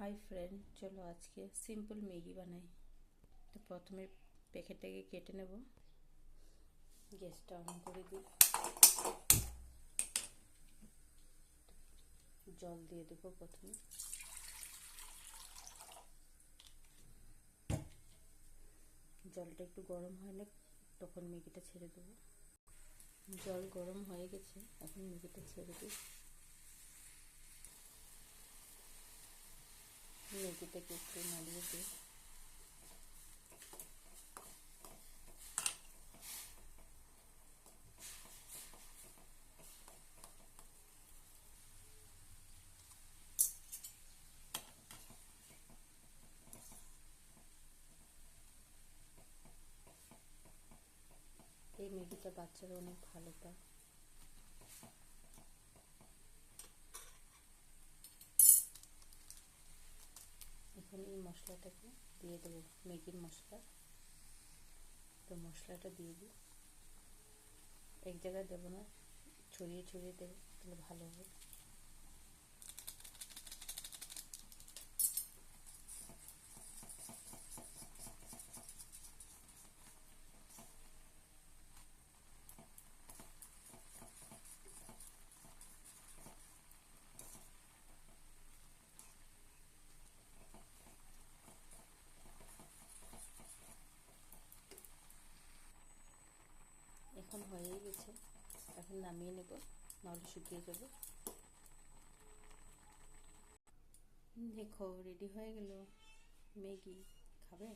Hi friend, चलो आज के सिंपल मैगी बनाई। तो प्रथमे पैकेटटाके केटे नेब, गैसटा अन करे दी, जल दिए देब। प्रथमे जलटा एकटू गरम हले तखन मैगीटा छेड़े देब। जल गरम हो गेछे, एखन मैगीटा छेड़े दी। मैगीटाके एकटू नाड़िये दिই। এই ম্যাগিটা বাচ্চারা অনেক ভালো পায়। এখন এই মশলাটাকে দিয়ে দেবো, ম্যাগির মশলা। তো মশলাটা দিয়ে দিই, এক জায়গায় দেবো না, ছড়িয়ে ছড়িয়ে দেবো, তাহলে ভালো হবে। এখন হয়ে গেছে, এখন নামিয়ে নেব, নাহলে শুকিয়ে যাবে। দেখো রেডি হয়ে গেল ম্যাগি। খাবে?